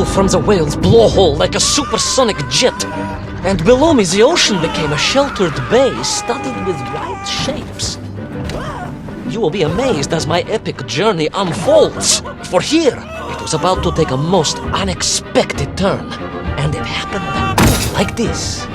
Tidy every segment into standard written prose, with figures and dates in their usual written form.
flew from the whale's blowhole like a supersonic jet. And below me the ocean became a sheltered bay studded with wild shapes. You will be amazed as my epic journey unfolds. For here, it was about to take a most unexpected turn. And it happened like this.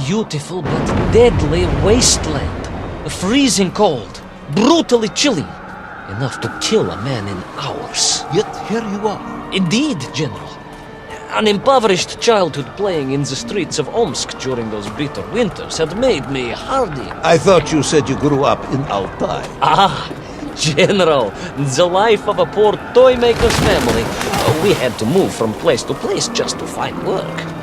Beautiful but deadly wasteland. Freezing cold, brutally chilly, enough to kill a man in hours. Yet here you are. Indeed, General. An impoverished childhood playing in the streets of Omsk during those bitter winters had made me hardy. I thought you said you grew up in Altai. Ah, General, the life of a poor toy maker's family. We had to move from place to place just to find work.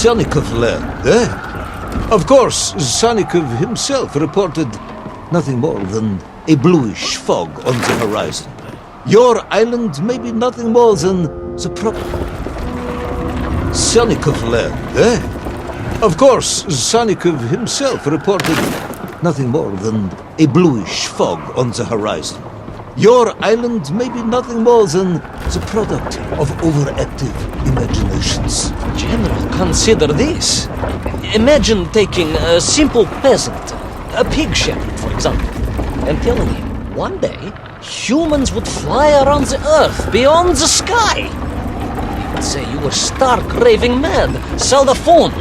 Sannikov land, eh? Of course, Sannikov himself reported nothing more than a bluish fog on the horizon. Your island may be nothing more than the Sannikov land, eh? Of course, Sannikov himself reported nothing more than a bluish fog on the horizon. Your island may be nothing more than the product of overactive imaginations. General, consider this. Imagine taking a simple peasant, a pig shepherd, for example, and telling him one day humans would fly around the earth beyond the sky. He would say you were stark raving mad, Saldaphone,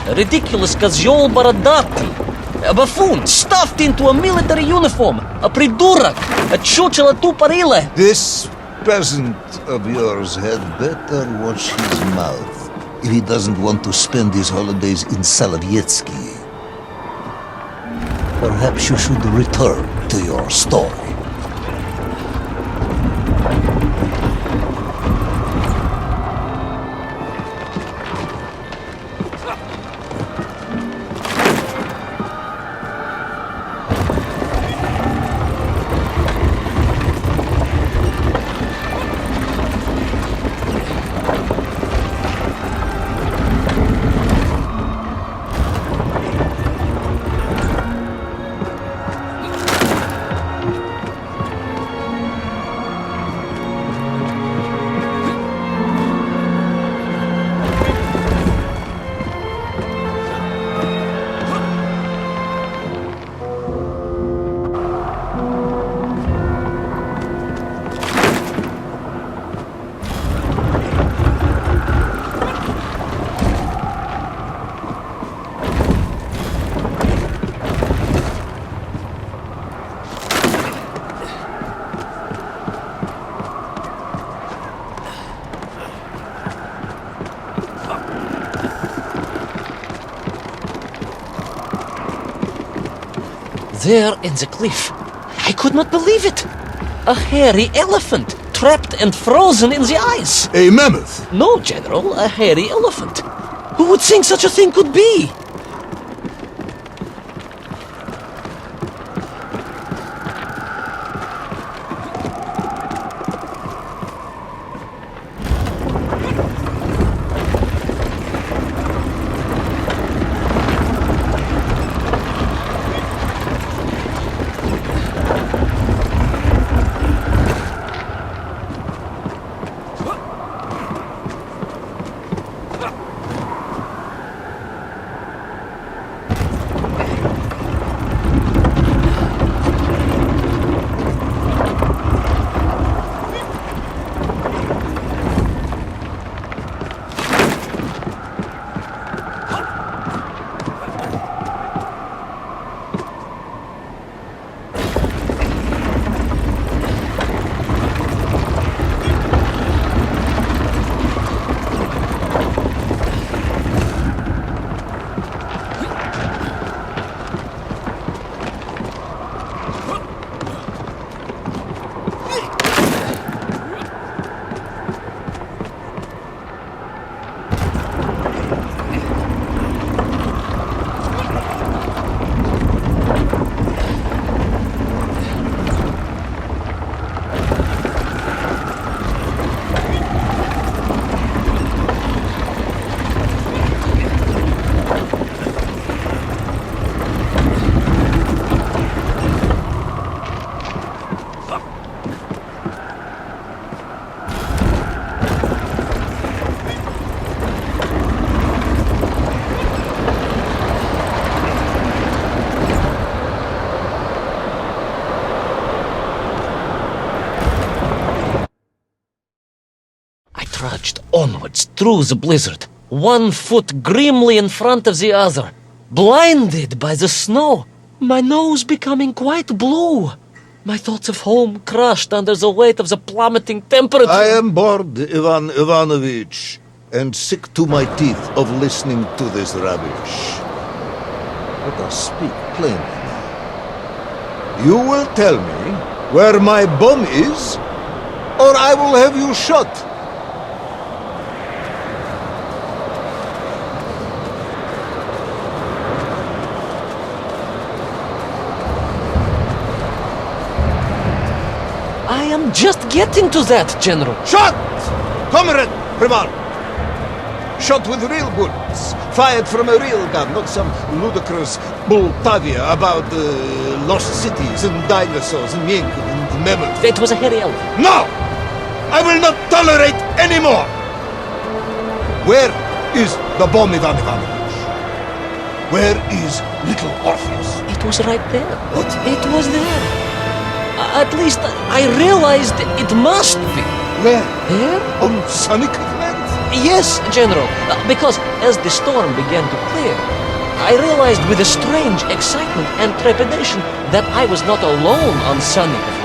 a ridiculous Kozyol Baradati, a buffoon stuffed into a military uniform, a pridurok, a чучело тупорылое. This peasant of yours had better watch his mouth if he doesn't want to spend his holidays in Solovetsky. Perhaps you should return to your story. There in the cliff, I could not believe it. A hairy elephant, trapped and frozen in the ice. A mammoth! No, General, a hairy elephant. Who would think such a thing could be? Trudged onwards through the blizzard, one foot grimly in front of the other, blinded by the snow, my nose becoming quite blue, my thoughts of home crushed under the weight of the plummeting temperature. I am bored, Ivan Ivanovich, and sick to my teeth of listening to this rubbish. Let us speak plainly now. You will tell me where my bomb is, or I will have you shot. I am just getting to that, General. Shot! Comrade Ivan! Shot with real bullets, fired from a real gun, not some ludicrous Bultavia about lost cities and dinosaurs and mink and mammoths. It was a hairy elf. No! I will not tolerate any more! Where is the bomb, Ivan Ivanovich? Where is Little Orpheus? It was right there. What? It was there. At least I realized it must be. Where? There? On Sannikov land? Yes, General, because as the storm began to clear, I realized with a strange excitement and trepidation that I was not alone on Sannikov land.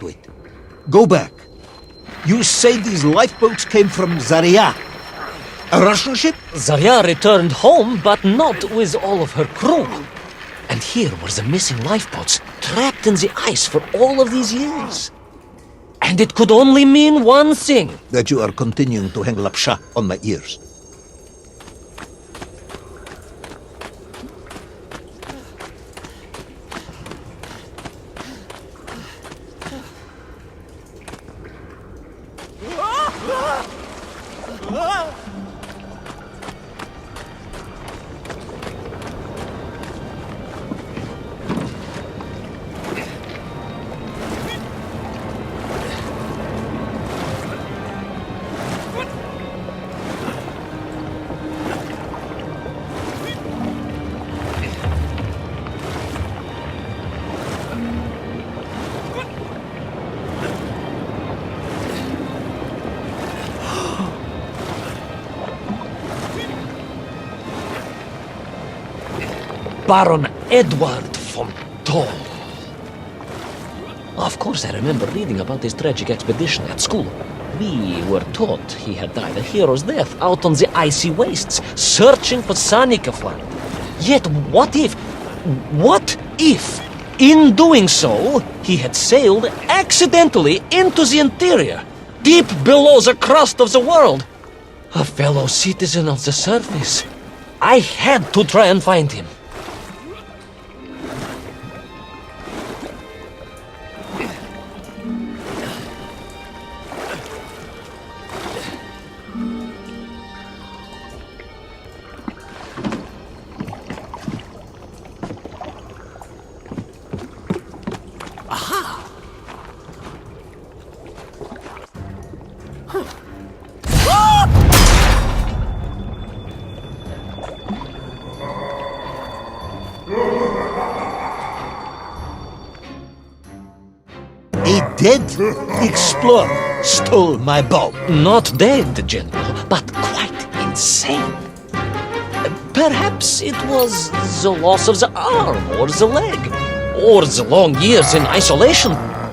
Wait. Go back. You say these lifeboats came from Zarya? A Russian ship? Zarya returned home, but not with all of her crew. And here were the missing lifeboats, trapped in the ice for all of these years. And it could only mean one thing. That you are continuing to hang lapsha on my ears. Baron Edward von Toll. Of course, I remember reading about his tragic expedition at school. We were taught he had died a hero's death out on the icy wastes, searching for Sannikov land. Yet what if, in doing so, he had sailed accidentally into the interior, deep below the crust of the world? A fellow citizen of the surface. I had to try and find him. A dead explorer stole my bomb. Not dead, General, but quite insane. Perhaps it was the loss of the arm or the leg, or the long years in isolation.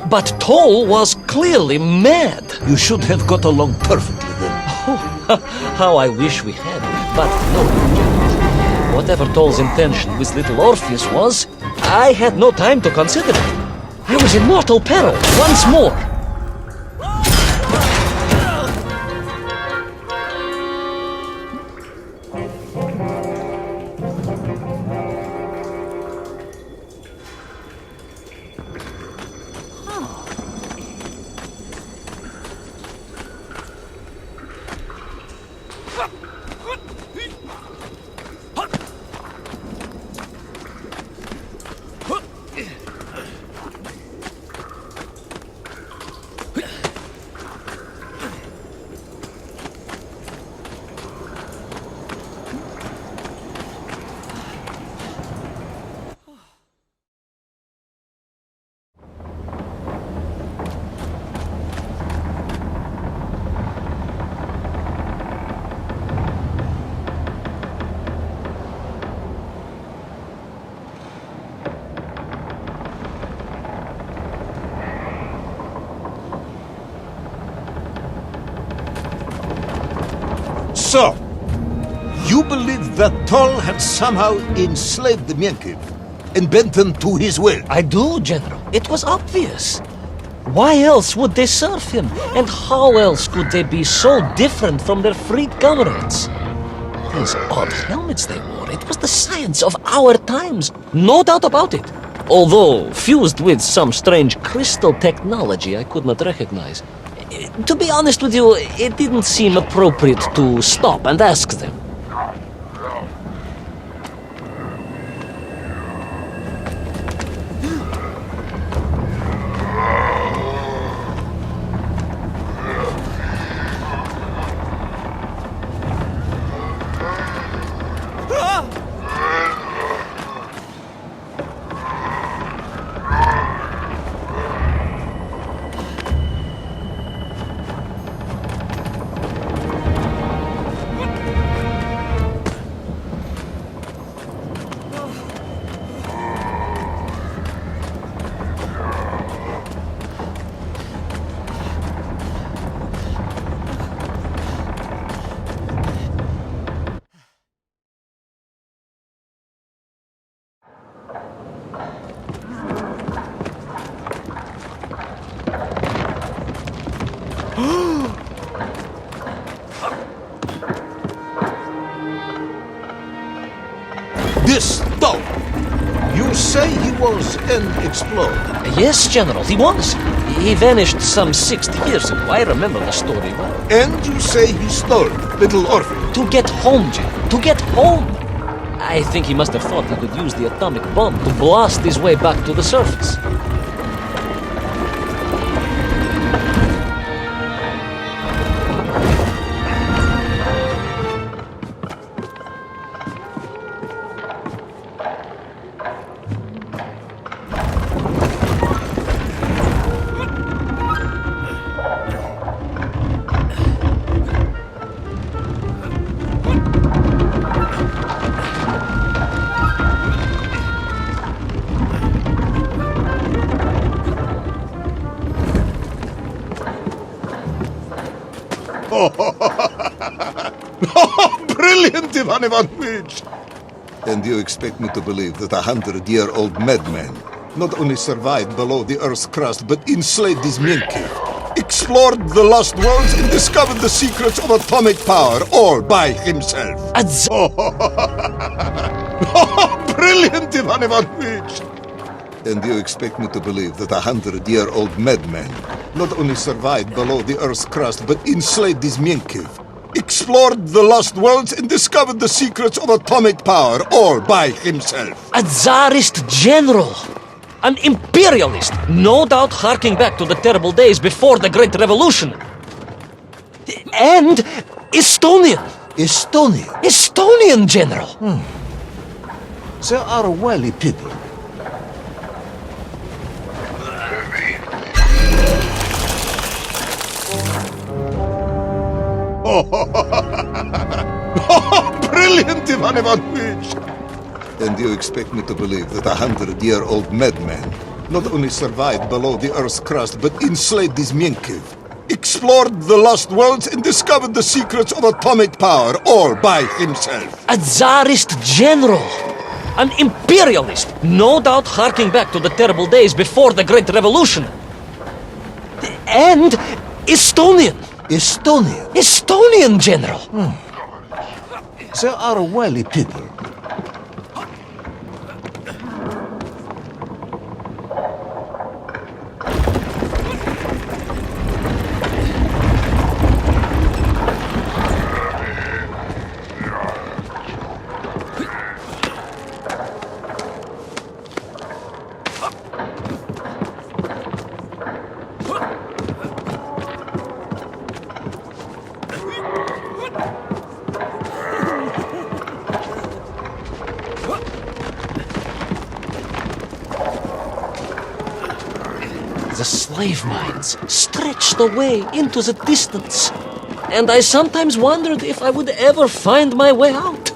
But Toll was clearly mad. You should have got along perfectly then. Oh, how I wish we had. But no, General. Whatever Toll's intention with Little Orpheus was, I had no time to consider it. I was in mortal peril once more. So, you believe that Toll had somehow enslaved the Menkiv and bent them to his will? I do, General. It was obvious. Why else would they serve him? And how else could they be so different from their freed comrades? These odd helmets they wore, it was the science of our times. No doubt about it. Although fused with some strange crystal technology I could not recognize. To be honest with you, it didn't seem appropriate to stop and ask them. This Toll, you say he was an explorer? Yes, General, he was. He vanished some 60 years ago. I remember the story well. And you say he stole Little Orpheus? To get home, General. To get home! I think he must have thought he could use the atomic bomb to blast his way back to the surface. Brilliant, Ivan Ivanovich! And you expect me to believe that 100-year-old madman not only survived below the Earth's crust, but enslaved his Minkiev, explored the lost worlds, and discovered the secrets of atomic power, all by himself? Brilliant, Ivan Ivanovich! And you expect me to believe that 100-year-old madman not only survived below the Earth's crust, but enslaved his Minkiev, explored the lost worlds, and discovered the secrets of atomic power, all by himself? A Tsarist general! An imperialist! No doubt harking back to the terrible days before the Great Revolution! And Estonian! Estonian general! They are wily people. Brilliant, Ivan Ivanovich! And you expect me to believe that 100-year-old madman not only survived below the Earth's crust, but enslaved his Minkiev, explored the lost worlds, and discovered the secrets of atomic power, all by himself? A Tsarist general! An imperialist! No doubt harking back to the terrible days before the Great Revolution! And Estonian! Estonian general! They are wily people. The slave mines stretched away into the distance, and I sometimes wondered if I would ever find my way out.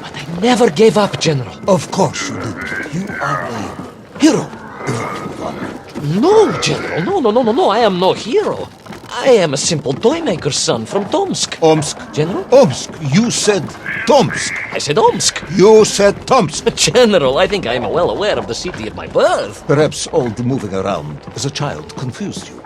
But I never gave up, General. Of course you did. You are a hero, Ivan Ivanovich. No, General, no, I am no hero. I am a simple toymaker's son from Tomsk. Omsk. General? Omsk. You said Tomsk. I said Omsk. You said Tomsk. General, I think I am well aware of the city of my birth. Perhaps all the moving around as a child confused you.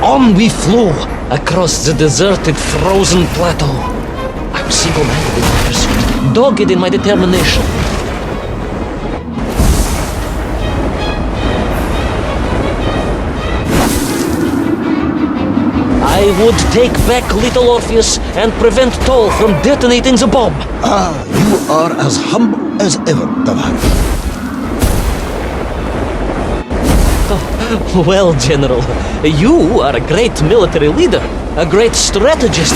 On we flew across the deserted, frozen plateau. I was single-minded in my pursuit, dogged in my determination. I would take back Little Orpheus and prevent Toll from detonating the bomb. Ah, you are as humble as ever, Tavares. Well, General, you are a great military leader, a great strategist,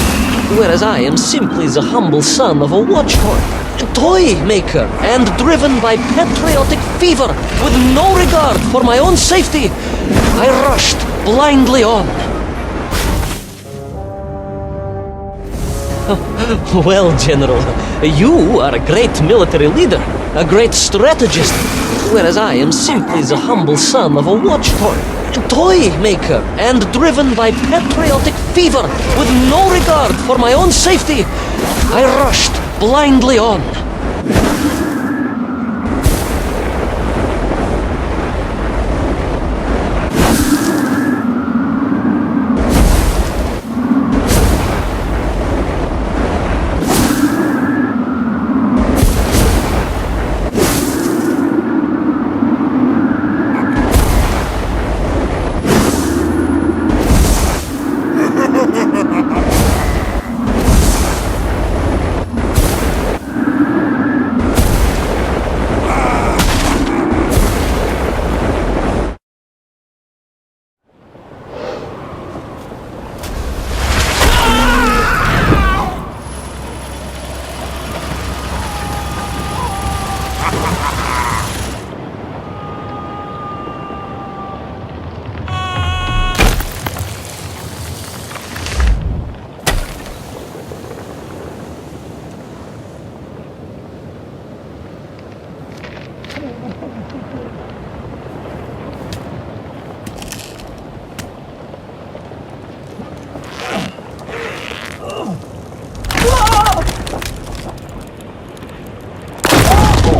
whereas I am simply the humble son of a watchtoy, toy maker, and driven by patriotic fever with no regard for my own safety. I rushed blindly on. Well, General, you are a great military leader, a great strategist, whereas I am simply the humble son of a watchtoy, toy maker, and driven by patriotic fever with no regard for my own safety. I rushed blindly on.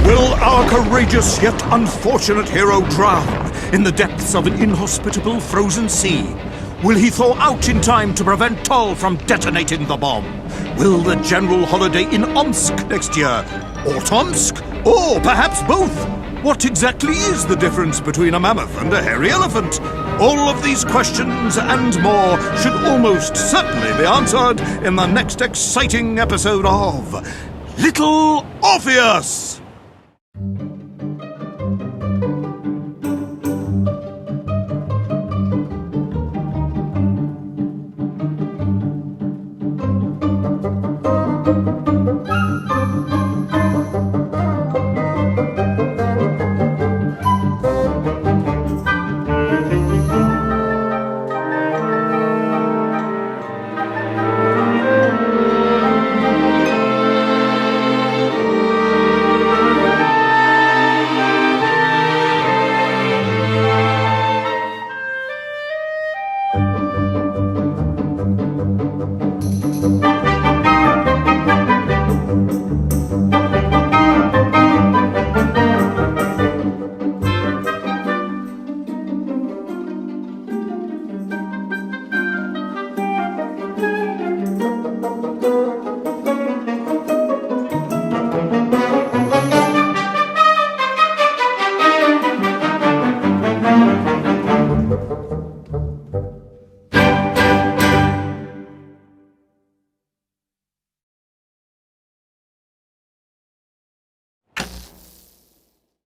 Will our courageous yet unfortunate hero drown in the depths of an inhospitable frozen sea? Will he thaw out in time to prevent Toll from detonating the bomb? Will the general holiday in Omsk next year? Or Tomsk? Or perhaps both? What exactly is the difference between a mammoth and a hairy elephant? All of these questions and more should almost certainly be answered in the next exciting episode of Little Orpheus!